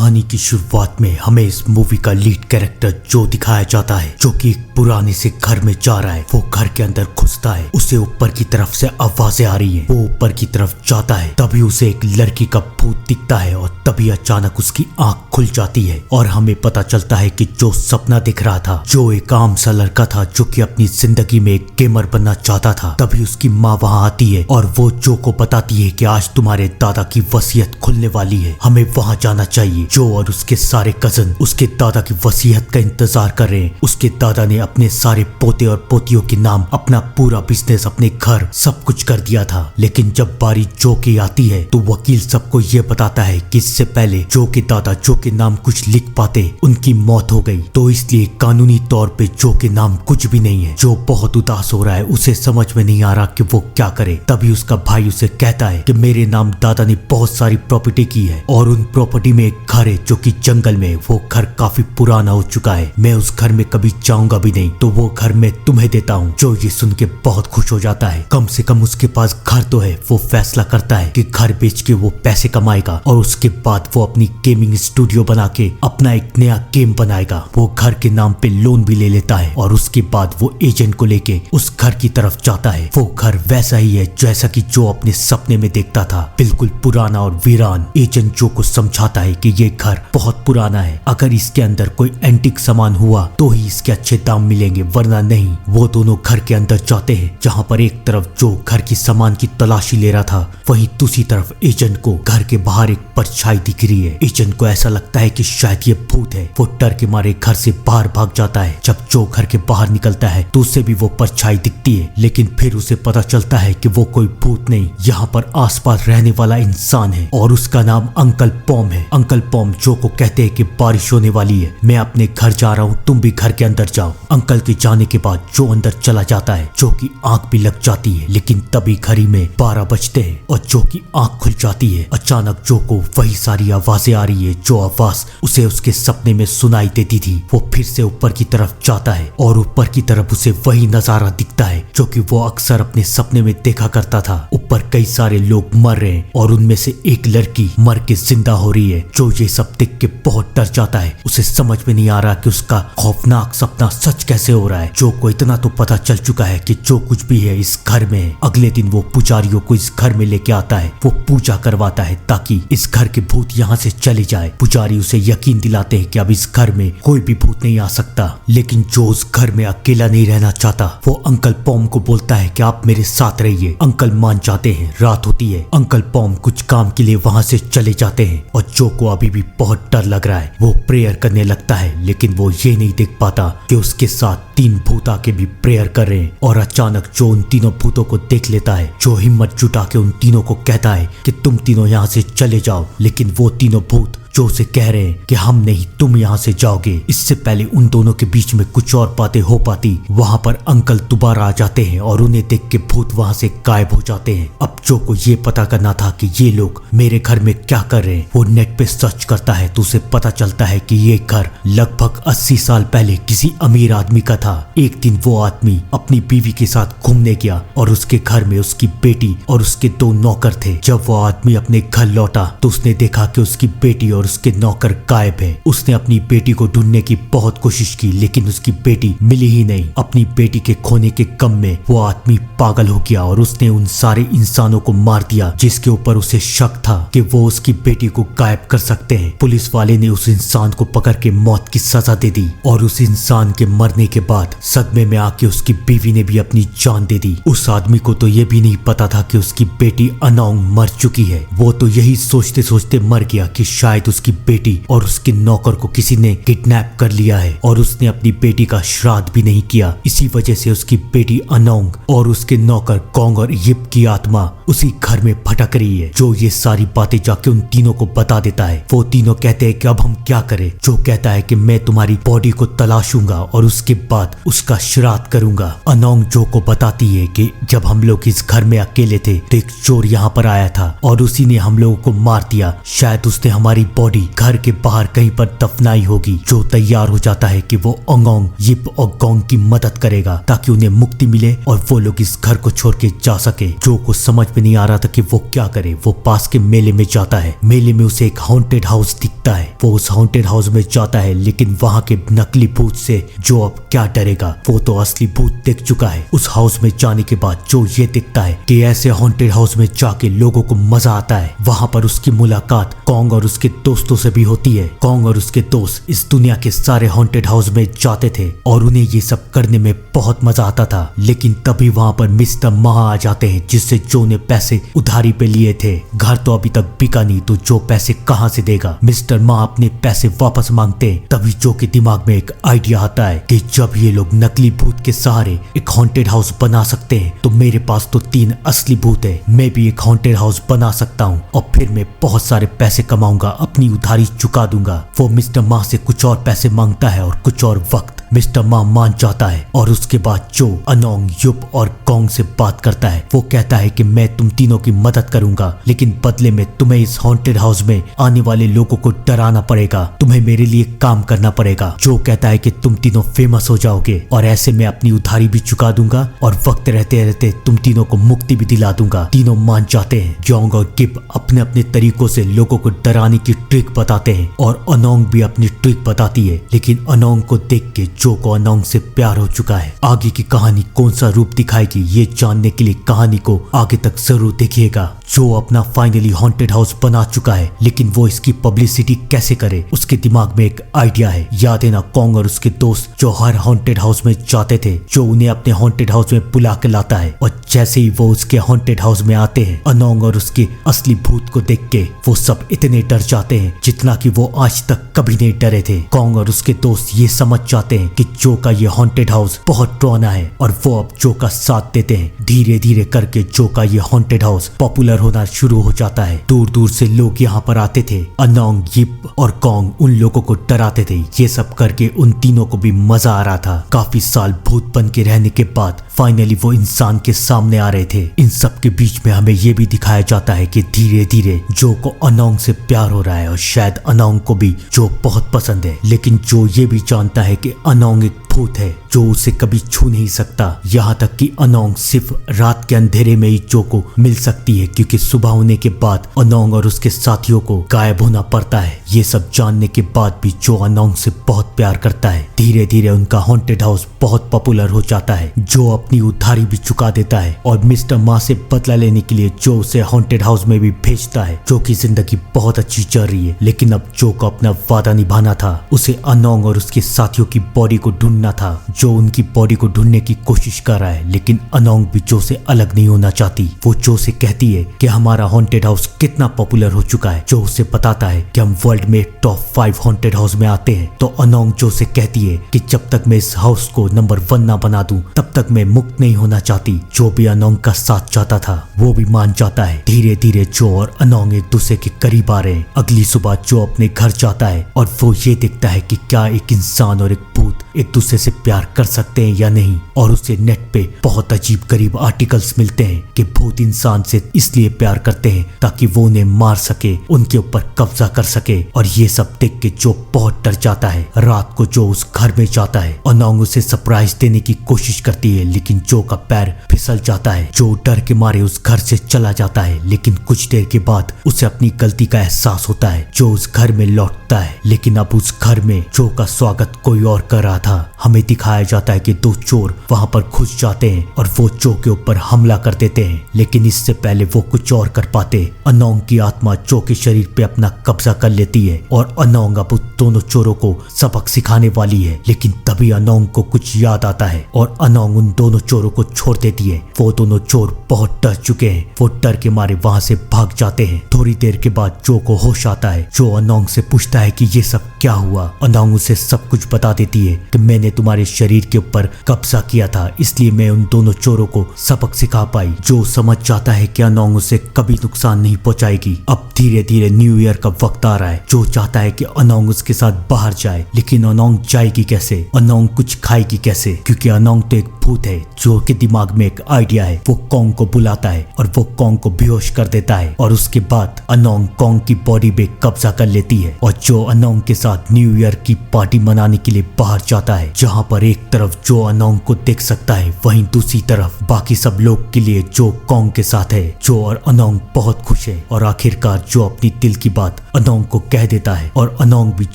कहानी की शुरुआत में हमें इस मूवी का लीड कैरेक्टर जो दिखाया जाता है, जो कि एक पुराने से घर में जा रहा है। वो घर के अंदर घुसता है, उसे ऊपर की तरफ से आवाजें आ रही हैं। वो ऊपर की तरफ जाता है, तभी उसे एक लड़की का भूत दिखता है और तभी अचानक उसकी आंख खुल जाती है और हमें पता चलता है कि जो सपना दिख रहा था, जो एक आम सा लड़का था जो कि अपनी जिंदगी में एक गेमर बनना चाहता था, तभी उसकी माँ वहाँ आती है और वो जो को बताती है कि आज तुम्हारे दादा की वसीयत खुलने वाली है, हमें वहाँ जाना चाहिए। जो और उसके सारे कजन उसके दादा की वसीयत का इंतजार कर रहे हैं। उसके दादा ने अपने सारे पोते और पोतियों के नाम अपना पूरा बिजनेस, अपने घर, सब कुछ कर दिया था। लेकिन जब बारी जो की आती है तो वकील सबको ये बताता है कि इससे पहले जो के दादा जो के नाम कुछ लिख पाते उनकी मौत हो गई, तो इसलिए कानूनी तौर पे जो के नाम कुछ भी नहीं है। जो बहुत उदास हो रहा है, उसे समझ में नहीं आ रहा कि वो क्या करे। तभी उसका भाई उसे कहता है कि मेरे नाम दादा ने बहुत सारी प्रॉपर्टी की है और उन प्रॉपर्टी में एक घर है जो कि जंगल में। वो घर काफी पुराना हो चुका है, मैं उस घर में कभी जाऊंगा भी नहीं, तो वो घर मैं तुम्हें देता हूँ। जो ये सुन के बहुत खुश हो जाता है, कम से कम उसके पास घर तो है। वो फैसला करता है कि घर बेच के वो पैसे कमाएगा और उसके बाद वो अपनी गेमिंग स्टूडियो बना के अपना एक नया गेम बनाएगा। वो घर के नाम पे लोन भी ले लेता है और उसके बाद वो एजेंट को लेके उस घर की तरफ जाता है। वो घर वैसा ही है जैसा कि जो अपने सपने में देखता था, बिल्कुल पुराना और वीरान। एजेंट जो को समझाता है कि ये घर बहुत पुराना है, अगर इसके अंदर कोई एंटीक सामान हुआ तो ही इसके अच्छे दाम मिलेंगे, वरना नहीं। वो दोनों घर के अंदर जाते हैं, जहाँ पर एक तरफ जो घर की सामान की तलाशी ले रहा था, वहीं दूसरी तरफ एजेंट को घर के बाहर एक परछाई दिख रही है। एजेंट को ऐसा लगता है कि शायद ये भूत है। वो डर के मारे घर से बाहर भाग जाता है। जब जो घर के बाहर निकलता है तो उसे भी वो परछाई दिखती है, लेकिन फिर उसे पता चलता है कि वो कोई भूत नहीं, यहाँ पर आसपास रहने वाला इंसान है और उसका नाम अंकल पॉम है। अंकल पॉम जो को कहते हैं कि बारिश होने वाली है, मैं अपने घर जा रहा हूँ, तुम भी घर के अंदर जाओ। अंकल के जाने के बाद जो अंदर चला जाता है, जो की आंख भी लग जाती है, लेकिन तभी घड़ी में 12 बजते हैं और जो की आंख खुल जाती है। अचानक जो को वही सारी आवाजें आ रही है, जो आवाज उसे उसके सपने में सुनाई देती थी। वो फिर से ऊपर की तरफ जाता है और ऊपर की तरफ उसे वही नजारा दिखता है जो कि वो अक्सर अपने सपने में देखा करता था। ऊपर कई सारे लोग मर रहे हैं और उनमें से एक लड़की मर के जिंदा हो रही है। जो ये सब देख के बहुत डर जाता है, उसे समझ में नहीं आ रहा कि उसका खौफनाक सपना सच कैसे हो रहा है। जो को इतना तो पता चल चुका है कि जो कुछ भी है इस घर में है। अगले दिन वो पुजारियों को इस घर में लेके आता है, वो पूजा करवाता है ताकि इस घर के भूत यहाँ से चले जाए। पुजारी उसे यकीन दिलाते हैं कि अब इस घर में कोई भी भूत नहीं आ सकता, लेकिन जो उस घर में अकेला नहीं रहना चाहता, वो अंकल पॉम को बोलता है कि आप मेरे साथ रहिए। अंकल मान जाते हैं। रात होती है, अंकल पॉम कुछ काम के लिए वहाँ से चले जाते हैं और जो को अभी भी बहुत डर लग रहा है। वो प्रेयर करने लगता है, लेकिन वो ये नहीं देख पाता कि उसके साथ 3 भूत आके भी प्रेयर कर रहे हैं। और अचानक जो उन तीनों भूतों को देख लेता है, जो हिम्मत जुटा के उन तीनों को कहता है कि तुम तीनों यहाँ से चले जाओ, लेकिन वो तीनों भूत जो से कह रहे हैं कि हम नहीं, तुम यहाँ से जाओगे। इससे पहले उन दोनों के बीच में कुछ और बातें हो पाती, वहाँ पर अंकल दोबारा आ जाते हैं और उन्हें देख के भूत वहाँ से गायब हो जाते हैं। अब जो को ये पता करना था कि ये लोग मेरे घर में क्या कर रहे हैं। वो नेट पे सर्च करता है तो उसे पता चलता है कि ये घर लगभग 80 साल पहले किसी अमीर आदमी का था। एक दिन वो आदमी अपनी बीवी के साथ घूमने गया और उसके घर में उसकी बेटी और उसके 2 नौकर थे। जब वो आदमी अपने घर लौटा तो उसने देखा कि उसकी बेटी और उसके नौकर गायब है। उसने अपनी बेटी को ढूंढने की बहुत कोशिश की, लेकिन उसकी बेटी मिली ही नहीं। अपनी बेटी के खोने के गम में वो आदमी पागल हो गया और उसने उन सारे इंसानों को मार दिया जिसके ऊपर उसे शक था कि वो उसकी बेटी को गायब कर सकते हैं। पुलिस वाले ने उस इंसान को पकड़ के मौत की सजा दे दी और उस इंसान के मरने के बाद सदमे में आके उसकी बीवी ने भी अपनी जान दे दी। उस आदमी को तो ये भी नहीं पता था कि उसकी बेटी अनोंग मर चुकी है। वो तो यही सोचते सोचते मर गया कि शायद उसकी बेटी और उसके नौकर को किसी ने किडनैप कर लिया है और उसने अपनी बेटी का श्राद्ध भी नहीं किया। इसी वजह से उसकी बेटी अनोंग और उसके नौकर गोंग और यिप की आत्मा उसी घर में भटक रही है। जो ये सारी बातें जाके उन तीनों को बता देता है। वो तीनों कहते हैं कि अब हम क्या करें। जो कहता है कि मैं तुम्हारी बॉडी को तलाशूंगा और उसके बाद उसका श्राद्ध करूंगा। अनोंग जो को बताती है कि जब हम लोग इस घर में अकेले थे तो एक चोर यहाँ पर आया था और उसी ने हम लोगों को मार दिया। शायद उसने हमारी बॉडी घर के बाहर कहीं पर दफनाई होगी। जो तैयार हो जाता है कि वो अनोंग, यिप और गोंग की मदद करेगा ताकि उन्हें मुक्ति मिले और वो लोग इस घर को छोड़ के जा सके। जो को समझ में नहीं आ रहा था कि वो क्या करे। वो पास के मेले में जाता है। मेले में उसे एक हॉन्टेड हाउस दिखता है। वो उस हॉन्टेड हाउस में जाता है, लेकिन वहाँ के नकली भूत से जो अब क्या डरेगा, वो तो असली भूत देख चुका है। उस हाउस में जाने के बाद जो ये दिखता है कि ऐसे हॉन्टेड हाउस में जाके लोगों को मजा आता है। वहाँ पर उसकी मुलाकात कॉन्ग और उसके दोस्तों से भी होती है। कॉन्ग और उसके दोस्त इस दुनिया के सारे हॉन्टेड हाउस में जाते थे और उन्हें ये सब करने में बहुत मजा आता था। लेकिन तभी वहाँ पर मिस्टर मा आ जाते हैं, जिससे जो ने पैसे उधारी पे लिए थे। घर तो अभी तक बिका नहीं, तो जो पैसे कहाँ से देगा। मिस्टर मा अपने पैसे वापस मांगते हैं। तभी जो के दिमाग में एक आइडिया आता है कि जब ये लोग नकली भूत के सहारे एक हॉन्टेड हाउस बना सकते हैं, तो मेरे पास तो 3 असली भूत है। मैं भी एक हॉन्टेड हाउस बना सकता हूँ और फिर मैं बहुत सारे पैसे कमाऊंगा, अपनी उधारी चुका दूंगा। वो मिस्टर मा से कुछ और पैसे मांगता है और कुछ और वक्त। मिस्टर मा मान जाता है और उसके बाद जो अनोंग, युप और गोंग से बात करता है। वो कहता है कि मैं तुम तीनों की मदद करूंगा, लेकिन बदले में तुम्हें इस हॉन्टेड हाउस में आने वाले लोगों को डराना पड़ेगा। तुम्हें मेरे लिए काम करना पड़ेगा। जो कहता है कि तुम तीनों फेमस हो जाओगे और ऐसे मैं अपनी उधारी भी चुका दूंगा और वक्त रहते रहते तुम तीनों को मुक्ति भी दिला दूंगा। तीनों मान जाते हैं। जोंग और गिप अपने अपने तरीकों से लोगों को डराने की ट्रिक बताते हैं और अनोंग भी अपनी ट्रिक बताती है। लेकिन अनोंग को देख के जो को अनोंग से प्यार हो चुका है। आगे की कहानी कौन सा रूप दिखाएगी, ये जानने के लिए कहानी को आगे तक जरूर देखिएगा। जो अपना फाइनली हॉन्टेड हाउस बना चुका है, लेकिन वो इसकी पब्लिसिटी कैसे करे, उसके दिमाग में एक आइडिया है। याद है ना, कॉन्ग और उसके दोस्त जो हर हॉन्टेड हाउस में जाते थे, जो उन्हें अपने हॉन्टेड हाउस में बुला के लाता है। और जैसे ही वो उसके हॉन्टेड हाउस में आते हैं, अनोंग और उसके असली भूत को देख के वो सब इतने डर जाते हैं जितना कि वो आज तक कभी नहीं डरे थे। कॉन्ग और उसके दोस्त ये समझ जाते हैं कि जो का ये हॉन्टेड हाउस बहुत पुराना है और वो अब जो का साथ देते हैं। धीरे धीरे करके जो का ये हॉन्टेड हाउस पॉपुलर होना शुरू हो जाता है। दूर दूर से लोग यहाँ पर आते थे। अनोंग, यिप और गोंग उन लोगों को डराते थे। ये सब करके उन तीनों को भी मजा आ रहा था। काफी साल भूत बन के रहने के बाद फाइनली वो इंसान के सामने आ रहे थे। इन सब के बीच में हमें ये भी दिखाया जाता है कि धीरे धीरे जो को अनोंग से प्यार हो रहा है और शायद अनोंग को भी जो बहुत पसंद है। लेकिन जो ये भी जानता है कि अनोंग एक भूत है जो उसे कभी छू नहीं सकता। यहाँ तक कि अनोंग सिर्फ रात के अंधेरे में ही जो को मिल सकती है, क्योंकि सुबह होने के बाद अनोंग और उसके साथियों को गायब होना पड़ता है। ये सब जानने के बाद भी जो अनोंग से बहुत प्यार करता है। धीरे धीरे उनका हॉन्टेड हाउस बहुत पॉपुलर हो जाता है। जो अपनी उधारी भी चुका देता है और मिस्टर मा से बदला लेने के लिए जो उसे हॉन्टेड हाउस में भी भेजता है। जो की जिंदगी बहुत अच्छी चल रही है, लेकिन अब जो को अपना वादा निभाना था। उसे अनोंग और उसके साथियों की बॉडी को ढूंढना था। जो उनकी बॉडी को ढूंढने की कोशिश कर रहा है, लेकिन अनोंग भी जो से अलग नहीं होना चाहती। वो जो से कहती है कि हमारा हॉन्टेड हाउस कितना पॉपुलर हो चुका है। जो उसे बताता है कि हम वर्ल्ड में टॉप 5 हॉन्टेड हाउस में आते हैं। तो अनोंग जो से कहती है कि जब तक मैं इस हाउस को नंबर 1 ना बना दूं, तब तक मैं मुक्त नहीं होना चाहती। जो भी अनोंग का साथ चाहता था वो भी मान जाता है। धीरे धीरे जो और अनोंग एक दूसरे के करीब आ रहे हैं। अगली सुबह जो अपने घर जाता है और वो ये देखता है कि क्या एक इंसान और एक भूत एक दूसरे से प्यार कर सकते हैं या नहीं। और उसे नेट पे बहुत अजीब गरीब आर्टिकल्स मिलते हैं कि भूत इंसान से इसलिए प्यार करते हैं ताकि वो उन्हें मार सके, उनके ऊपर कब्जा कर सके। और ये सब देख के जो बहुत डर जाता है। रात को जो उस घर में जाता है, अनोंग उसे सरप्राइज देने की कोशिश करती है, लेकिन जो का पैर फिसल जाता है। जो डर के मारे उस घर से चला जाता है, लेकिन कुछ देर के बाद उसे अपनी गलती का एहसास होता है। जो उस घर में लौटता है, लेकिन अब उस घर में जो का स्वागत कोई और कर रहा था। हमें दिखाया जाता है कि 2 चोर वहां पर घुस जाते हैं और वो जो के ऊपर हमला कर देते हैं, लेकिन इससे पहले वो कुछ और कर पाते। अनोंग की आत्मा जो के शरीर पे अपना कब्जा कर लेती है और अनोंग अब उन दोनों चोरों को सबक सिखाने वाली है। लेकिन तभी अनोंग को कुछ याद आता है और अनोंग उन दोनों चोरों को छोड़ देती है। वो दोनों चोर बहुत डर चुके हैं। वो डर के मारे वहां से भाग जाते हैं। थोड़ी देर के बाद जो को होश आता है। जो अनोंग से पूछता है कि ये सब क्या हुआ। अनोंग उसे सब कुछ बता देती है कि मैंने तुम्हारे शरीर के ऊपर कब्जा किया था, इसलिए मैं उन दोनों चोरों को सबक सिखा पाई। जो समझ जाता है कि अनोंग उसे कभी नुकसान नहीं पहुंचाएगी। अब धीरे धीरे न्यू ईयर का वक्त आ रहा है। जो चाहता है कि अनोंग उसके साथ बाहर जाए, लेकिन अनोंग जाएगी कैसे, अनोंग कुछ खाएगी कैसे, क्योंकि अनोंग तो एक भूत है। जो के दिमाग में एक आइडिया है। वो कॉन्ग को बुलाता है और वो कॉन्ग को बेहोश कर देता है। और उसके बाद अनोंग कॉन्ग की बॉडी में कब्जा कर लेती है और जो अनोंग के साथ न्यू ईयर की पार्टी मनाने के लिए बाहर जाता है, जहाँ पर एक तरफ जो अनोंग को देख सकता है वहीं दूसरी तरफ बाकी सब लोग के लिए जो कॉन्ग के साथ है। जो और अनोंग बहुत खुश है और आखिरकार जो अपनी दिल की बात अनोंग को कह देता है और अनोंग भी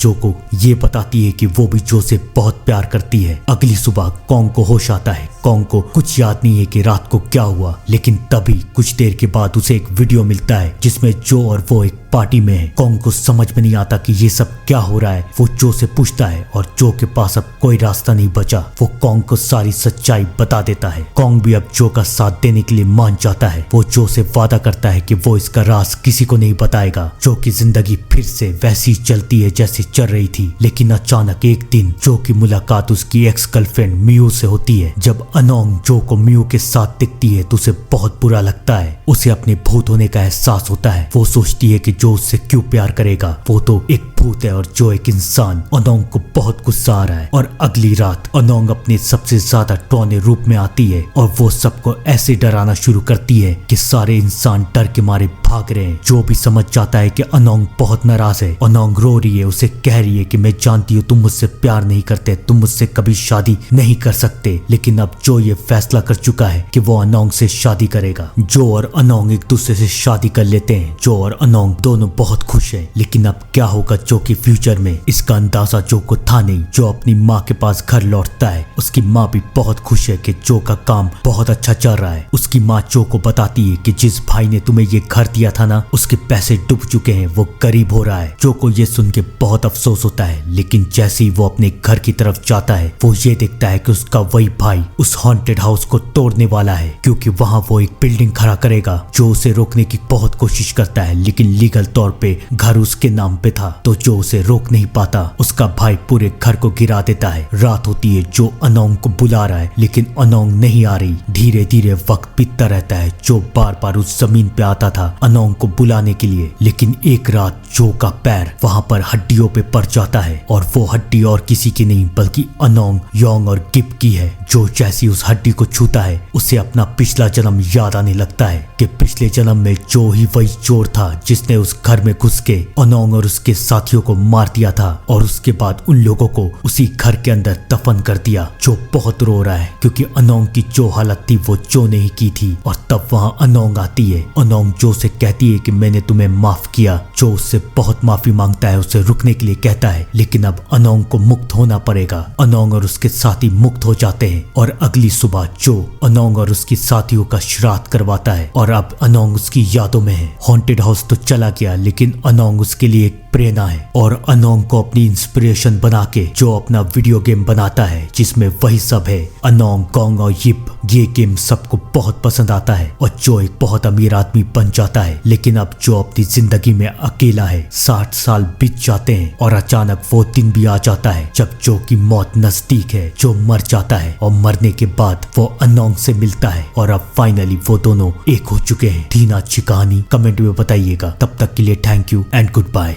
जो को ये बताती है कि वो भी जो से बहुत प्यार करती है। अगली सुबह कॉन्ग को होश आता है। कॉन्ग को कुछ याद नहीं है कि रात को क्या हुआ, लेकिन तभी कुछ देर के बाद उसे एक वीडियो मिलता है जिसमें जो और वो एक पार्टी में है। कॉन्ग को समझ में नहीं आता कि ये सब क्या हो रहा है। वो जो से पूछता है और जो के पास अब कोई रास्ता नहीं बचा। वो कॉन्ग को सारी सच्चाई बता देता है। कॉन्ग भी अब जो का साथ देने के लिए मान जाता है। वो जो से वादा करता है कि वो इसका राज किसी को नहीं बताएगा। जो की जिंदगी फिर से वैसी चलती है जैसे चल रही थी, लेकिन अचानक एक दिन जो की मुलाकात उसकी एक्स गर्लफ्रेंड मियू से होती है। जब अनोंग जो को मियू के साथ दिखती है तो उसे बहुत बुरा लगता है। उसे अपने भूत होने का एहसास होता है। वो सोचती है कि जो उससे क्यों प्यार करेगा, वो तो एक भूत है और जो एक इंसान। अनोंग को बहुत गुस्सा आ रहा है और अगली रात अनोंग अपने सबसे ज्यादा टोने रूप में आती है और वो सबको ऐसे डराना शुरू करती है कि सारे इंसान डर के मारे भाग रहे हैं। जो भी समझ जाता है कि अनोंग बहुत नाराज है। अनोंग रो रही है, उसे कह रही है कि मैं जानती हूँ तुम मुझसे प्यार नहीं करते, तुम मुझसे कभी शादी नहीं कर सकते, लेकिन अब जो ये फैसला कर चुका है कि वो अनोंग से शादी करेगा। जो और अनोंग एक दूसरे से शादी कर लेते हैं। जो और अनोंग दोनों बहुत खुश है, लेकिन अब क्या होगा जो के फ्यूचर में, इसका अंदाजा जो को था नहीं। जो अपनी माँ के पास घर लौटता है। उसकी माँ भी बहुत खुश है कि जो का काम बहुत अच्छा चल रहा है। उसकी माँ जो को बताती है कि जिस भाई ने तुम्हें ये घर दिया था ना, उसके पैसे डूब चुके हैं, वो गरीब हो रहा है। जो को ये सुन के बहुत अफसोस होता है, लेकिन जैसे ही वो अपने घर की तरफ जाता है वो ये देखता है कि उसका वही भाई उस हॉन्टेड हाउस को तोड़ने वाला है, क्योंकि वहाँ वो एक बिल्डिंग खड़ा करेगा। जो उसे रोकने की बहुत कोशिश करता है, लेकिन लीगल तौर पे घर उसके नाम पे था, तो जो उसे रोक नहीं पाता। उसका भाई पूरे घर को गिरा देता है। रात होती है। जो अनोंग को बुला रहा है, लेकिन अनोंग नहीं आ रही। धीरे धीरे वक्त बीतता रहता है। जो बार बार उस जमीन पे आता था अनोंग को बुलाने के लिए, लेकिन एक रात जो का पैर वहां पर हड्डियों पे पड़ जाता है और वो हड्डी और किसी की नहीं बल्कि अनोंग, योंग और गिप की है। जो जैसी उस हड्डी को छूता है उसे अपना पिछला जन्म याद आने लगता है कि पिछले जन्म में जो ही वही चोर था जिसने उस घर में घुस के अनोंग और उसके साथियों को मार दिया था और उसके बाद उन लोगों को उसी घर के अंदर दफन कर दिया। जो बहुत रो रहा है क्योंकि अनोंग की जो हालत थी वो जो नहीं की थी। और तब वहां अनोंग आती है। अनोंग जो से कहती है कि मैंने तुम्हें माफ किया। जो उससे बहुत माफी मांगता है, उसे रुकने के लिए कहता है, लेकिन अब अनोंग को मुक्त होना पड़ेगा। अनोंग और उसके साथी मुक्त हो जाते हैं और अगली सुबह जो अनोंग और उसकी साथियों का श्राद्ध करवाता है और अब अनोंग उसकी यादों में है। हॉन्टेड हाउस तो चला गया, लेकिन अनोंग उसके लिए एक प्रेरणा है और अनोंग को अपनी इंस्पिरेशन बना के जो अपना वीडियो गेम बनाता है जिसमें वही सब है। अनोंग, कॉन्ग और यिप, ये गेम सबको बहुत पसंद आता है और जो एक बहुत अमीर आदमी बन जाता है। लेकिन अब जो अपनी जिंदगी में अकेला है। 60 साल बीत जाते हैं और अचानक वो दिन भी आ जाता है जब जो की मौत नजदीक है। जो मर जाता है और मरने के बाद वो अनोंग से मिलता है और अब फाइनली वो दोनों एक हो चुके हैं। थी ना अच्छी कहानी? कमेंट में बताइएगा। तब तक के लिए thank you and good bye.